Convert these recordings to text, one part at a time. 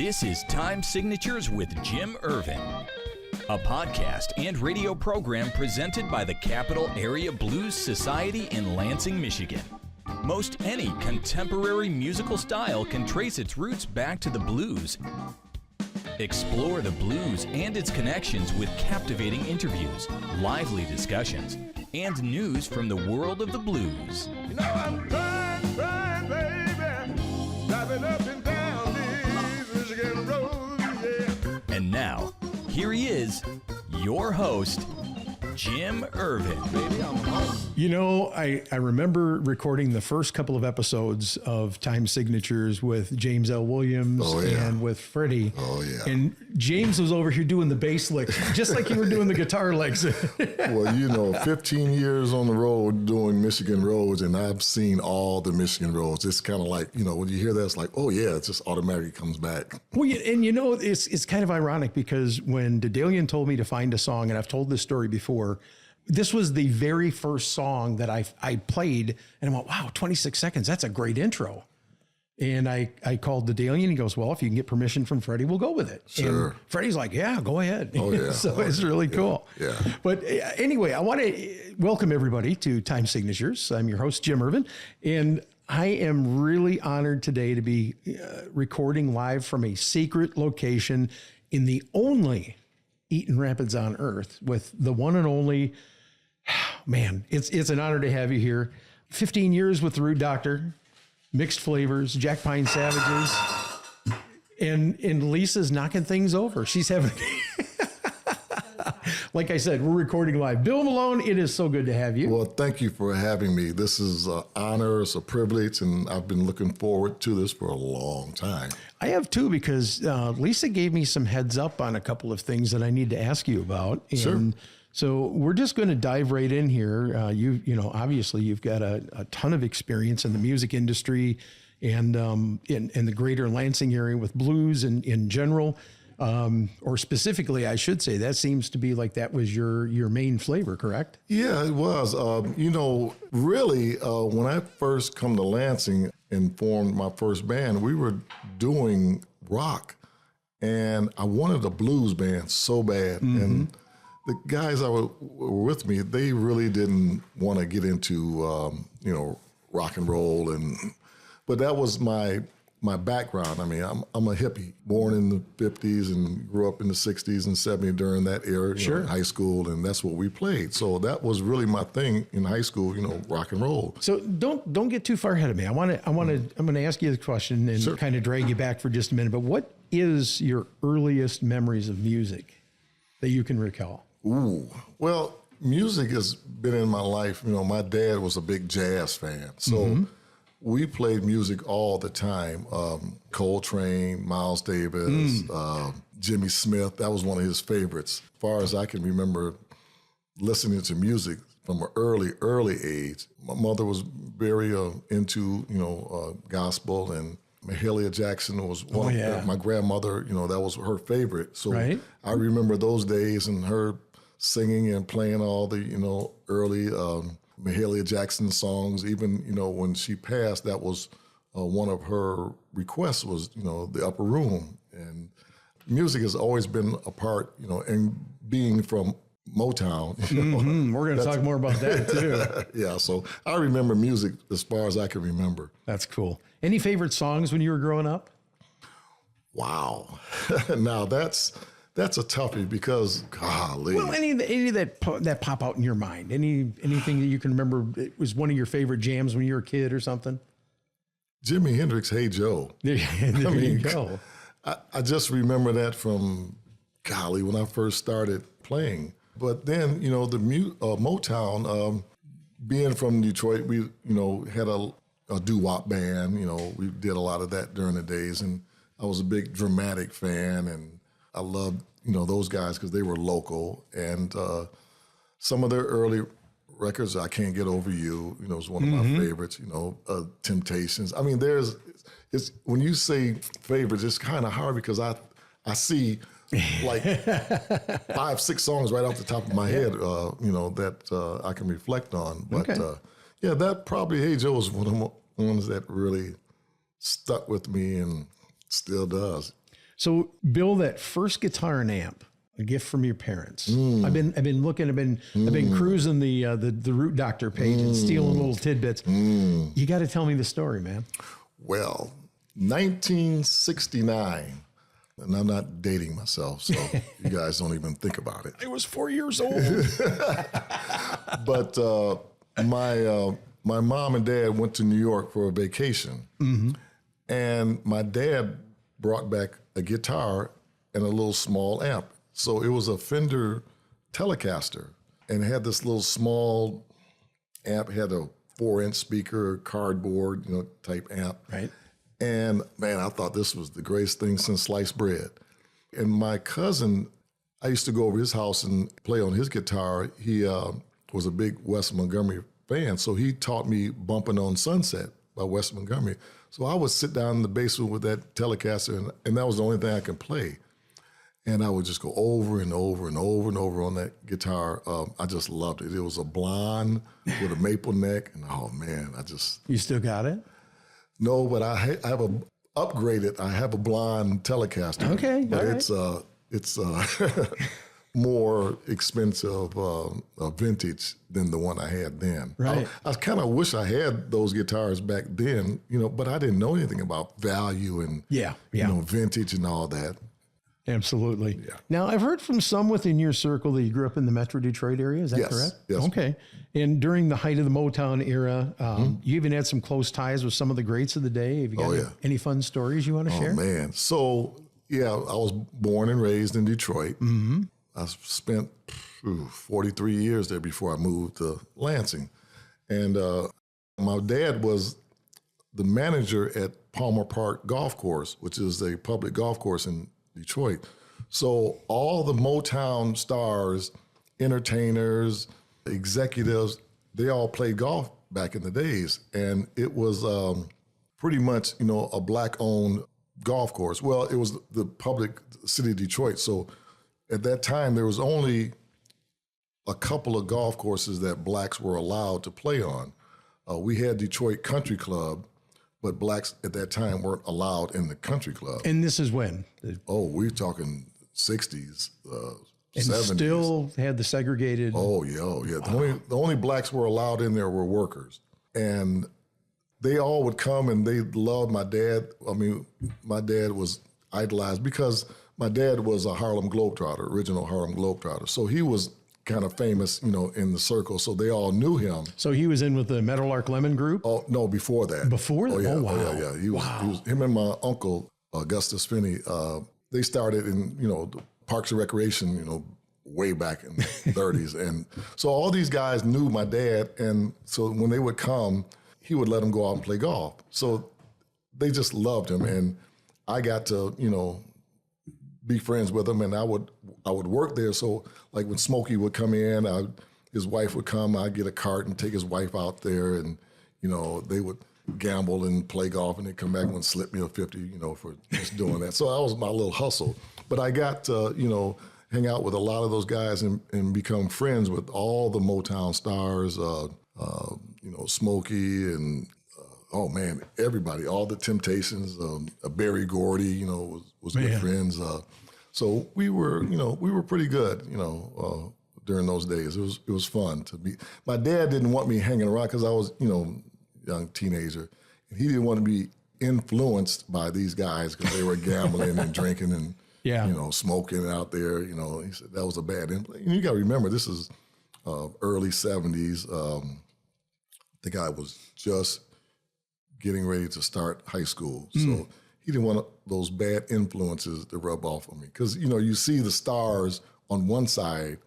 This is Time Signatures with Jim Ervin, a podcast and radio program presented by the Capital Area Blues Society in Lansing, Michigan. Most any contemporary musical style can trace its roots back to the blues. Explore the blues and its connections with captivating interviews, lively discussions, and news from the world of the blues. You know I'm crying, baby, driving up and down these Michigan roads, yeah. And now, here he is, your host, Jim Ervin. Baby, I'm home. You know, I remember recording the first couple of episodes of Time Signatures with James L. Williams and with Freddie. Oh, yeah. And James was over here doing the bass licks, just like you were doing the guitar licks. Well, you know, 15 years on the road doing Michigan roads, and I've seen all the Michigan roads. It's kind of like, you know, when you hear that, it's like, oh, yeah, it just automatically comes back. Well, and you know, it's kind of ironic because when Dedalian told me to find a song, and I've told this story before, this was the very first song that I played, and I went, wow, 26 seconds, that's a great intro. And I called Dedalian, he goes, well, if you can get permission from Freddie, we'll go with it. Sure. And Freddie's like, yeah, go ahead. Oh, yeah. So it's really cool. Yeah. But anyway, I want to welcome everybody to Time Signatures. I'm your host, Jim Ervin, and I am really honored today to be recording live from a secret location in the only Eaton Rapids on earth with the one and only, man, it's an honor to have you here. 15 years with the Root Doctor, Mixed Flavors, Jack Pine Savages, and Lisa's knocking things over. She's having, like I said, we're recording live. Bill Malone, it is so good to have you. Well, thank you for having me. This is an honor, it's a privilege, and I've been looking forward to this for a long time. I have too, because Lisa gave me some heads up on a couple of things that I need to ask you about. And Sure. so we're just going to dive right in here. You know, obviously you've got a ton of experience in the music industry and in the greater Lansing area with blues and in general, or specifically, I should say, that seems to be like that was your main flavor, correct? Yeah, it was. You know, really, when I first come to Lansing and formed my first band, we were doing rock, and I wanted a blues band so bad. Mm-hmm. And the guys that were with me, they really didn't want to get into, you know, rock and roll. But that was my background. I mean, I'm a hippie, born in the 50s and grew up in the 60s and 70s during that era, you know, in high school, and that's what we played. So that was really my thing in high school, you know, rock and roll. So don't get too far ahead of me. I'm going to ask you the question and kind of drag you back for just a minute. But what is your earliest memories of music that you can recall? Ooh, well, music has been in my life. You know, my dad was a big jazz fan, so we played music all the time. Coltrane, Miles Davis, Jimmy Smith. That was one of his favorites. As far as I can remember, listening to music from an early age. My mother was very into, you know, gospel, and Mahalia Jackson was one of my grandmother, you know, that was her favorite. So I remember those days and her singing and playing all the, you know, early Mahalia Jackson songs. Even, you know, when she passed, that was one of her requests was, you know, the Upper Room. And music has always been a part, you know, and being from Motown. You know, we're going to talk more about that too. Yeah, so I remember music as far as I can remember. That's cool. Any favorite songs when you were growing up? Wow. Now that's a toughie because, golly. Well, any that pop out in your mind? Anything that you can remember it was one of your favorite jams when you were a kid or something? Jimi Hendrix, Hey Joe. There you go. I just remember that from, golly, when I first started playing. But then, you know, the Motown, being from Detroit, we, you know, had a doo-wop band. You know, we did a lot of that during the days. And I was a big Dramatic fan, and I loved, you know, those guys because they were local. And some of their early records, I Can't Get Over You, you know, is one of my favorites, you know, Temptations. I mean, it's when you say favorites, it's kind of hard because I see like 5-6 songs right off the top of my head, you know, that I can reflect on. But yeah, that probably Hey Joe is one of the ones that really stuck with me and still does. So, Bill, that first guitar and amp, a gift from your parents. I've been looking. I've been cruising the Root Doctor page and stealing little tidbits. You got to tell me the story, man. Well, 1969, and I'm not dating myself, so you guys don't even think about it. I was 4 years old. But my mom and dad went to New York for a vacation, and my dad brought back a guitar and a little small amp. So it was a Fender Telecaster, and it had this little small amp, had a 4-inch speaker, cardboard, type amp. Right. And man, I thought this was the greatest thing since sliced bread. And my cousin, I used to go over his house and play on his guitar. He was a big Wes Montgomery fan, so he taught me Bumpin' on Sunset by Wes Montgomery. So I would sit down in the basement with that Telecaster, and that was the only thing I could play. And I would just go over and over and over and over on that guitar. I just loved it. It was a blonde with a maple neck, and oh man, You still got it? No, but I have upgraded. I have a blonde Telecaster. Okay, but all it's more expensive vintage than the one I had then. Right. I kind of wish I had those guitars back then, but I didn't know anything about value and vintage and all that. Absolutely. Yeah. Now, I've heard from some within your circle that you grew up in the Metro Detroit area. Is that correct? Yes. Okay. And during the height of the Motown era, you even had some close ties with some of the greats of the day. Have you got any fun stories you want to share? Oh, man. So, I was born and raised in Detroit. I spent 43 years there before I moved to Lansing. And my dad was the manager at Palmer Park Golf Course, which is a public golf course in Detroit. So all the Motown stars, entertainers, executives, they all played golf back in the days. And it was pretty much, a black-owned golf course. Well, it was the public city of Detroit. So at that time, there was only a couple of golf courses that blacks were allowed to play on. We had Detroit Country Club, but blacks at that time weren't allowed in the country club. And this is when? Oh, we're talking 60s, And 70s. still had the segregated. Oh, yeah. The only blacks were allowed in there were workers. And they all would come and they loved my dad. I mean, my dad was idolized because my dad was a Harlem Globetrotter, original Harlem Globetrotter. So he was kind of famous, in the circle. So they all knew him. So he was in with the Meadowlark Lemon group? Oh, no, before that. Before that? Oh, wow. yeah. He was him and my uncle, Augustus Finney, they started in, the Parks and Recreation, way back in the 30s. And so all these guys knew my dad. And so when they would come, he would let them go out and play golf. So they just loved him. And I got to, be friends with him, and I would work there. So like when Smokey would come in, his wife would come, I'd get a cart and take his wife out there, and they would gamble and play golf, and they'd come back and slip me a 50, for just doing that. So that was my little hustle. But I got to, hang out with a lot of those guys and become friends with all the Motown stars, Smokey and oh man, everybody, all the Temptations, Berry Gordy, was good friends. So we were pretty good, during those days. It was fun to be. My dad didn't want me hanging around because I was, young teenager, and he didn't want to be influenced by these guys because they were gambling and drinking and smoking out there. He said that was a bad influence. And you got to remember, this is early 70s. The guy was just getting ready to start high school. So he didn't want those bad influences to rub off on me. Because, you see the stars on one side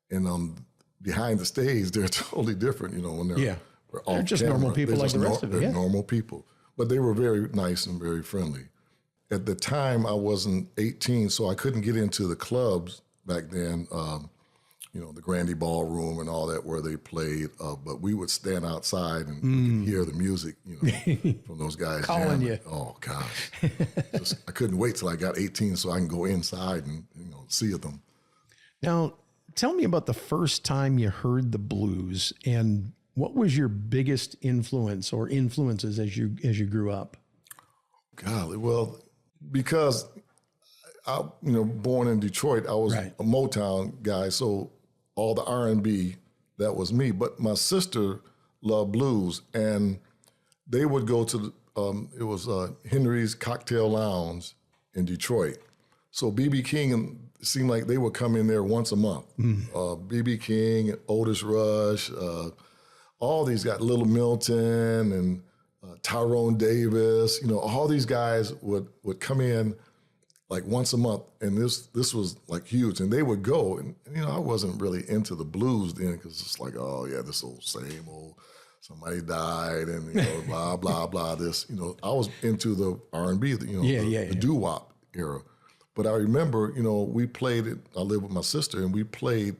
and behind the stage, they're totally different, when they're off They're just camera. normal people like the rest of it. They're normal people. But they were very nice and very friendly. At the time, I wasn't 18, so I couldn't get into the clubs back then, the Grandy Ballroom and all that where they played. But we would stand outside and we could hear the music, from those guys. Calling you. Oh, gosh. I couldn't wait till I got 18 so I can go inside and, see them. Now, tell me about the first time you heard the blues, and what was your biggest influence or influences as you grew up? Golly, well, because born in Detroit, I was Right. a Motown guy, so all the R&B, that was me. But my sister loved blues, and they would go to Henry's Cocktail Lounge in Detroit. So B.B. King seemed like they would come in there once a month. B.B. King, Otis Rush, all these guys, Little Milton and Tyrone Davis, all these guys would come in like once a month, and this was like huge. And they would go, and I wasn't really into the blues then because it's like, oh yeah, this old same old, somebody died, and blah blah blah. This, I was into the R&B, the doo-wop era. But I remember, we played it. I lived with my sister, and we played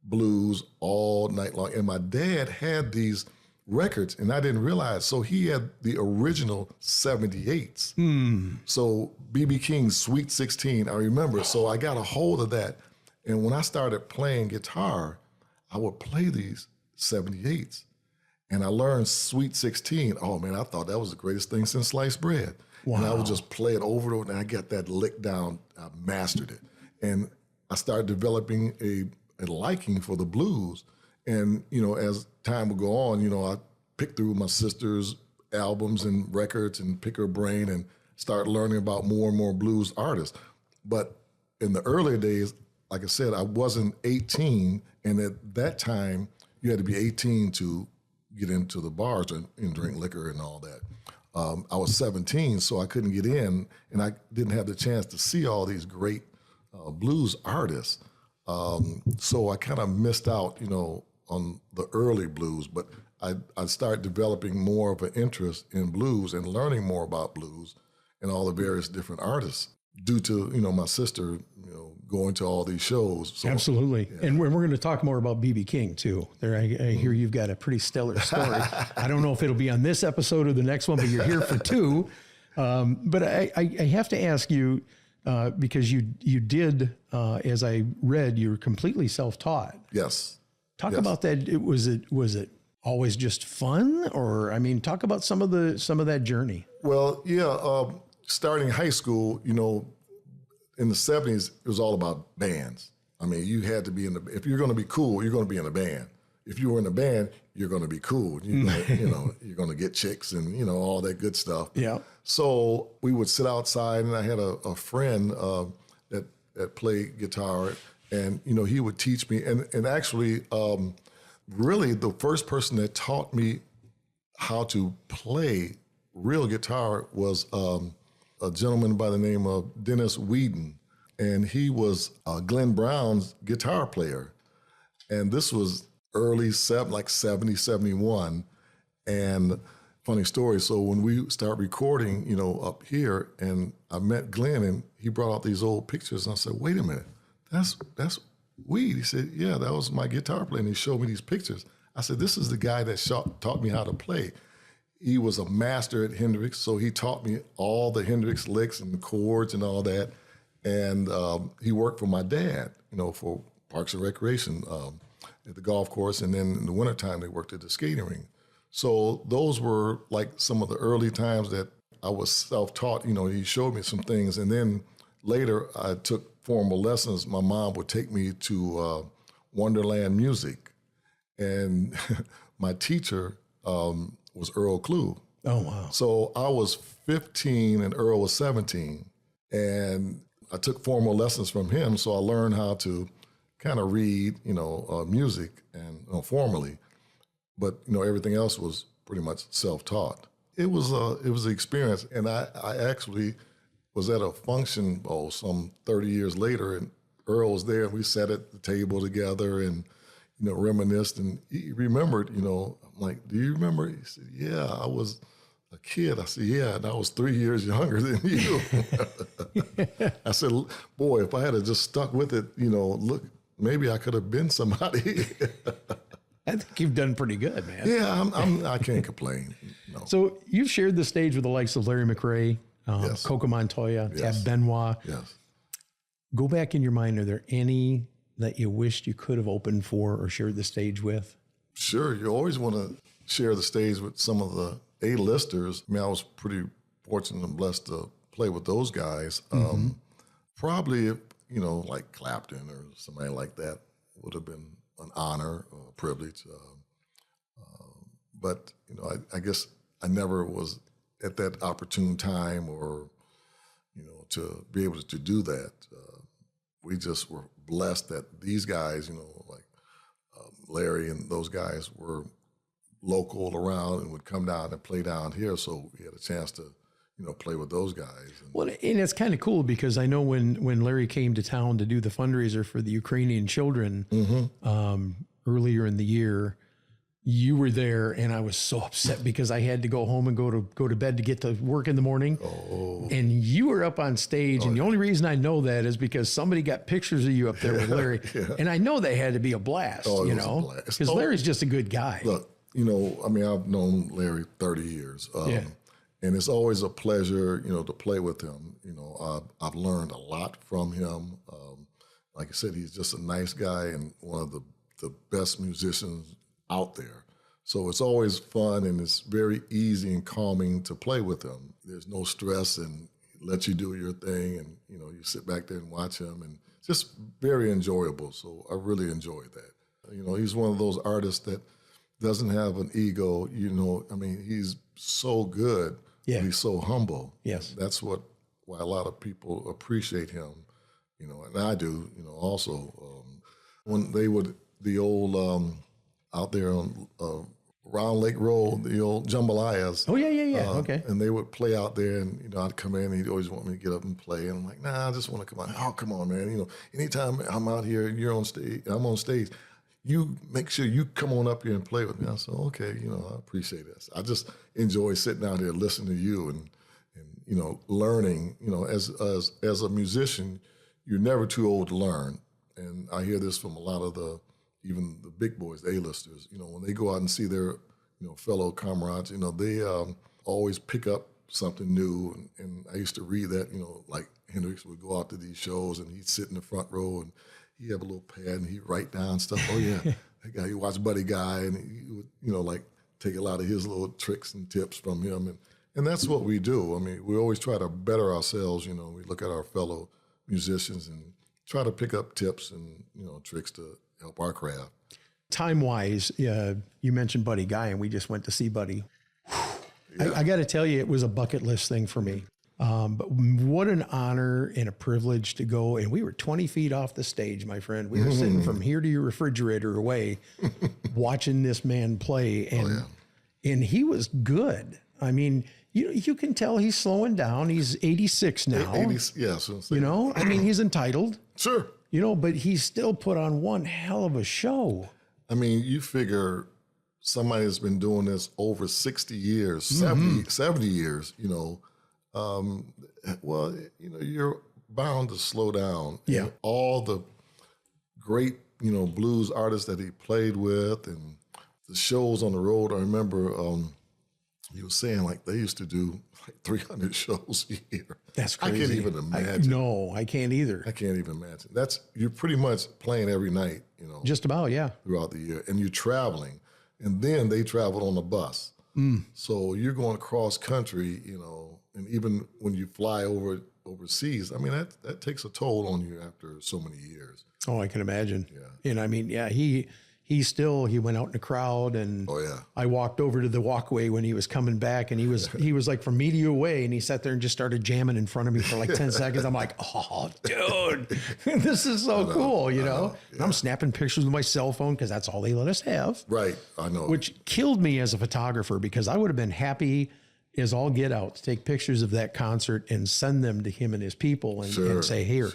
blues all night long. And my dad had these records, and I didn't realize. So he had the original 78s. So B.B. King's Sweet 16, I remember. So I got a hold of that. And when I started playing guitar, I would play these 78s. And I learned Sweet 16. Oh, man, I thought that was the greatest thing since sliced bread. Wow. And I would just play it over and over, and I got that lick down. I mastered it. And I started developing a liking for the blues. And, as time would go on, I picked through my sister's albums and records and pick her brain and start learning about more and more blues artists. But in the earlier days, like I said, I wasn't 18. And at that time, you had to be 18 to get into the bars and drink liquor and all that. I was 17, so I couldn't get in, and I didn't have the chance to see all these great blues artists. So I kind of missed out, on the early blues, but I started developing more of an interest in blues and learning more about blues and all the various different artists due to, my sister, going to all these shows. So, Absolutely. Yeah. And we're going to talk more about B.B. King too. There, I hear you've got a pretty stellar story. I don't know if it'll be on this episode or the next one, but you're here for two. But I have to ask you, because you did, as I read, you were completely self-taught. Yes. Talk about that. Was it always just fun, or talk about some of that journey? Well, yeah. Starting high school, in the 70s, it was all about bands. You had to be if you're going to be cool, you're going to be in a band. If you were in a band, you're going to be cool. You're going to get chicks and all that good stuff. Yeah. So we would sit outside, and I had a friend that played guitar. And, he would teach me. And actually, really the first person that taught me how to play real guitar was a gentleman by the name of Dennis Whedon. And he was Glenn Brown's guitar player. And this was early 70, 71. And funny story, so when we start recording, up here, and I met Glenn, and he brought out these old pictures, and I said, wait a minute. That's Weed. He said, yeah, that was my guitar player. And he showed me these pictures. I said, this is the guy that taught me how to play. He was a master at Hendrix, so he taught me all the Hendrix licks and the chords and all that. And he worked for my dad, for Parks and Recreation at the golf course. And then in the wintertime, they worked at the skating rink. So those were like some of the early times that I was self-taught. He showed me some things. And then later, I took formal lessons. My mom would take me to Wonderland Music, and my teacher was Earl Klugh. Oh, wow. So I was 15 and Earl was 17, and I took formal lessons from him, so I learned how to kind of read, music and formally, but everything else was pretty much self-taught. It was an experience, and I actually was at a function, some 30 years later, and Earl was there, and we sat at the table together and, reminisced, and he remembered, I'm like, do you remember? He said, yeah, I was a kid. I said, yeah, and I was 3 years younger than you. I said, boy, if I had just stuck with it, look, maybe I could have been somebody. I think you've done pretty good, man. Yeah, I can't complain. No. So you've shared the stage with the likes of Larry McRae, yes. Coco Montoya, Yes. Tab Benoit. Yes. Go back in your mind, are there any that you wished you could have opened for or shared the stage with? Sure, you always want to share the stage with some of the A-listers. I was pretty fortunate and blessed to play with those guys. Probably, if, like Clapton or somebody like that would have been an honor or a privilege. But, I guess I never was at that opportune time or, to be able to do that. We just were blessed that these guys, like Larry and those guys were local around and would come down and play down here. So we had a chance to, play with those guys. Well, and it's kind of cool because I know when Larry came to town to do the fundraiser for the Ukrainian children earlier in the year, you were there, and I was so upset because I had to go home and go to bed to get to work in the morning. Oh. And you were up on stage, and the only reason I know that is because somebody got pictures of you up there with Larry, and I know they had to be a blast, it was a blast. because Larry's just a good guy. Look, I've known Larry 30 years. And it's always a pleasure, to play with him. I've learned a lot from him. Like I said, he's just a nice guy and one of the best musicians out there. So it's always fun, and it's very easy and calming to play with him. There's no stress, and he lets you do your thing, and you sit back there and watch him, and it's just very enjoyable. So I really enjoyed that. He's one of those artists that doesn't have an ego. He's so good. Yeah. But he's so humble. Yes. That's why a lot of people appreciate him, and I do, also. When they would, the old, out there on Round Lake Road, the old jambalayas. Oh, yeah. Okay. And they would play out there, and, I'd come in, and he'd always want me to get up and play. And I'm like, nah, I just want to come out. Oh, come on, man. Anytime I'm out here, you're on stage, I'm on stage, you make sure you come on up here and play with me. I said, okay, I appreciate this. I just enjoy sitting out here listening to you and learning. As a musician, you're never too old to learn. And I hear this from a lot of even the big boys, the A-listers. When they go out and see their fellow comrades, they always pick up something new. And I used to read that, like Hendrix would go out to these shows and he'd sit in the front row and he have a little pad and he'd write down stuff. Oh yeah, that guy, you watch Buddy Guy, and he would, like take a lot of his little tricks and tips from him. And that's what we do. We always try to better ourselves. We look at our fellow musicians and try to pick up tips and, tricks to help our craft. Time-wise, you mentioned Buddy Guy, and we just went to see Buddy. I got to tell you, it was a bucket list thing for me. But what an honor and a privilege to go. And we were 20 feet off the stage, my friend. We were sitting from here to your refrigerator away watching this man play. And he was good. You can tell he's slowing down. He's 86 now. 80, yes. He's entitled. Sure. But he still put on one hell of a show. You figure somebody has been doing this over 60 years, 70 years, you're bound to slow down. Yeah. And all the great, blues artists that he played with and the shows on the road. I remember he was saying like they used to do like 300 shows a year. That's crazy. I can't even imagine. No, I can't either. I can't even imagine. You're pretty much playing every night, Just about, yeah. Throughout the year. And you're traveling. And then they traveled on a bus. So you're going across country, and even when you fly overseas, that takes a toll on you after so many years. Oh, I can imagine. Yeah. And he went out in the crowd, and I walked over to the walkway when he was coming back, and he was like from media away, and he sat there and just started jamming in front of me for like 10 seconds. I'm like, oh, dude, this is so cool, Yeah. And I'm snapping pictures with my cell phone because that's all they let us have. Right, I know. Which killed me as a photographer because I would have been happy as all get out to take pictures of that concert and send them to him and his people and say, here,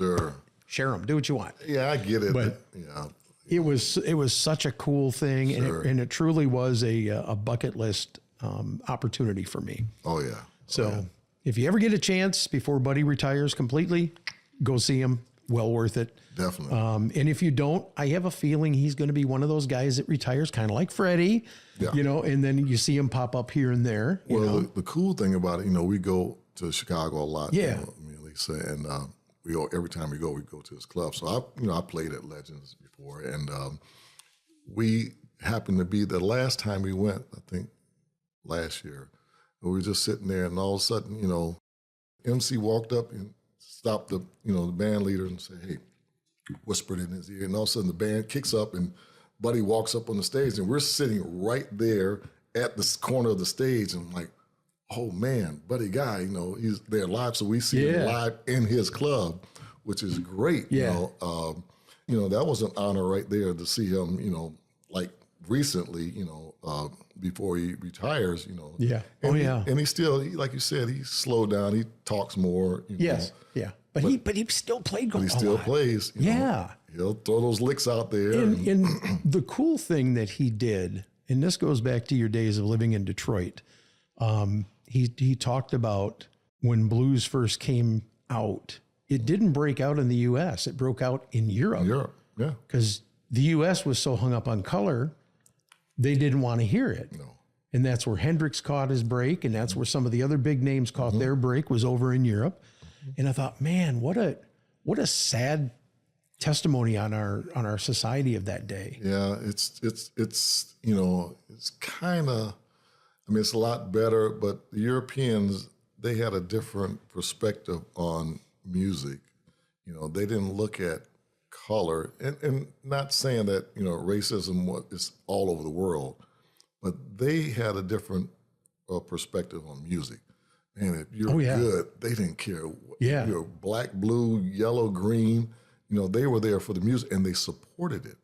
share them, do what you want. Yeah, I get it. But it was such a cool thing, and it truly was a bucket list opportunity for me. Oh yeah. So if you ever get a chance before Buddy retires completely, go see him. Well worth it. Definitely. And if you don't, I have a feeling he's going to be one of those guys that retires kind of like Freddie, and then you see him pop up here and there. The cool thing about it, we go to Chicago a lot. Yeah. Me and Lisa, and we go every time we go to his club. So I played at Legends before, and we happened to be the last time we went, I think last year. We were just sitting there, and all of a sudden, MC walked up and stop the band leader and say, hey, whispered in his ear. And all of a sudden the band kicks up and Buddy walks up on the stage and we're sitting right there at the corner of the stage. And I'm like, oh man, Buddy Guy, he's there live. So we see him live in his club, which is great. Yeah. That was an honor right there to see him, like recently, before he retires, Yeah. And he still, like you said, he slowed down. He talks more. Yes. Yeah. But he still played golf. But he still plays. Yeah. He'll throw those licks out there. And the cool thing that he did, and this goes back to your days of living in Detroit, he talked about when blues first came out, it didn't break out in the U.S. It broke out in Europe. Europe, yeah. Because the U.S. was so hung up on color, they didn't want to hear it. No. And that's where Hendrix caught his break, and that's where some of the other big names caught their break, was over in Europe. And I thought, man, what a sad testimony on our society of that day. Yeah, it's kind of, it's a lot better, but the Europeans, they had a different perspective on music. They didn't look at color, and not saying that, racism is all over the world, but they had a different perspective on music. And if you're good, they didn't care. Yeah. You're black, blue, yellow, green, they were there for the music and they supported it.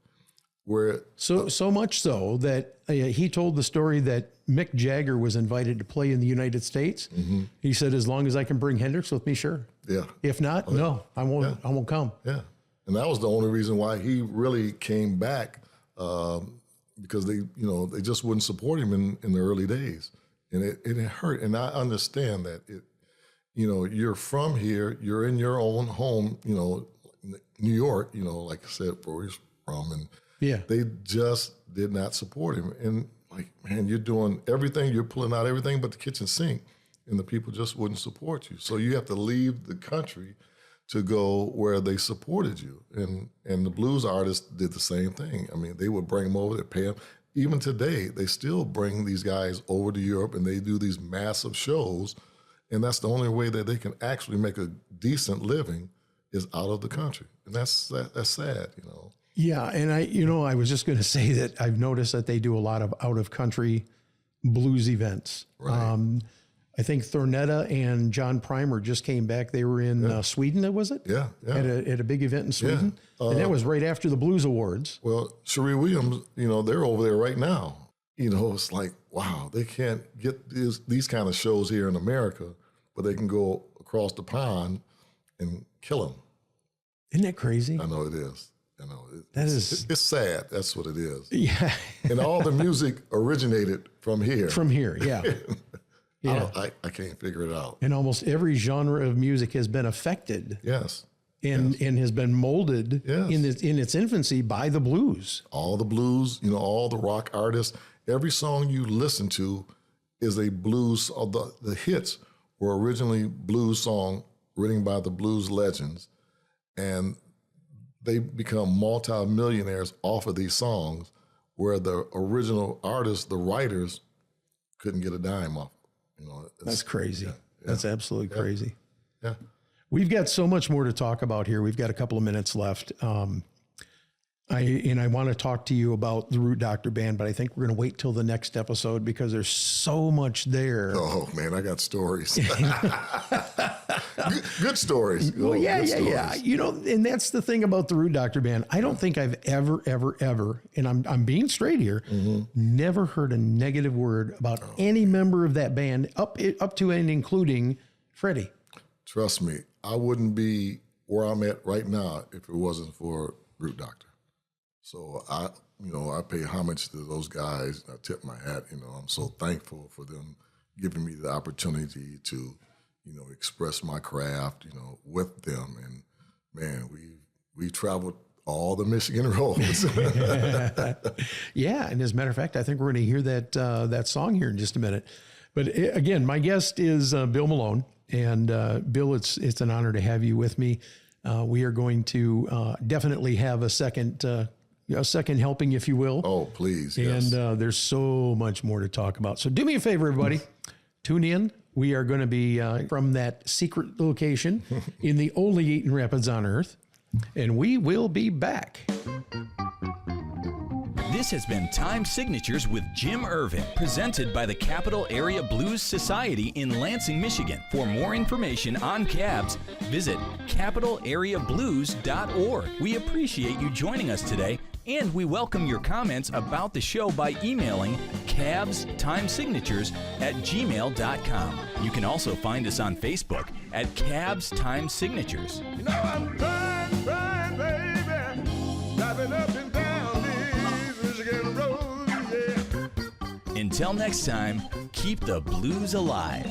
So much so that he told the story that Mick Jagger was invited to play in the United States. Mm-hmm. He said, as long as I can bring Hendrix with me, sure. Yeah. If not, no, I won't. Yeah. I won't come. Yeah. And that was the only reason why he really came back, because they just wouldn't support him in the early days. And it hurt. And I understand that you're from here, you're in your own home, New York, like I said, where he's from. And they just did not support him. And like, man, you're doing everything, you're pulling out everything but the kitchen sink, and the people just wouldn't support you. So you have to leave the country to go where they supported you. And the blues artists did the same thing. They would bring them over, they pay them. Even today, they still bring these guys over to Europe and they do these massive shows. And that's the only way that they can actually make a decent living is out of the country. And that's sad, Yeah. And I was just going to say that I've noticed that they do a lot of out of country blues events. Right. I think Thornetta and John Primer just came back. They were in Sweden, was it? Yeah. At a big event in Sweden. Yeah. And that was right after the Blues Awards. Well, Cherie Williams, they're over there right now. It's like, wow, they can't get these kind of shows here in America, but they can go across the pond and kill them. Isn't that crazy? I know it is. I know it's sad. That's what it is. Yeah. And all the music originated from here. From here, yeah. Yeah. I can't figure it out. And almost every genre of music has been affected. Yes. And has been molded in its infancy by the blues. All the blues, all the rock artists, every song you listen to is a blues. The hits were originally blues song written by the blues legends, and they become multi-millionaires off of these songs, where the original artists, the writers, couldn't get a dime off. That's crazy. That's absolutely crazy. Yeah. We've got so much more to talk about here. We've got a couple of minutes left. I want to talk to you about the Root Doctor Band, but I think we're going to wait till the next episode because there's so much there. Oh man, I got stories. Good stories. Well, yeah. And that's the thing about the Root Doctor Band. I don't think I've ever, and I'm being straight here, never heard a negative word about any member of that band up to and including Freddie. Trust me, I wouldn't be where I'm at right now if it wasn't for Root Doctor. So I pay homage to those guys. I tip my hat. I'm so thankful for them giving me the opportunity to, express my craft, with them. And man, we traveled all the Michigan roads. Yeah, and as a matter of fact, I think we're going to hear that song here in just a minute. But again, my guest is Bill Malone, and Bill, it's an honor to have you with me. We are going to definitely have a second helping, if you will. Oh, please, yes. And there's so much more to talk about. So do me a favor, everybody. Tune in. We are going to be from that secret location in the only Eaton Rapids on earth, and we will be back. This has been Time Signatures with Jim Ervin, presented by the Capital Area Blues Society in Lansing, Michigan. For more information on cabs, visit capitalareablues.org. We appreciate you joining us today, and we welcome your comments about the show by emailing cabstimesignatures@gmail.com. You can also find us on Facebook at Cabs Time Signatures. You know I'm trying, baby, driving up and down these Michigan roads, yeah. Until next time, keep the blues alive.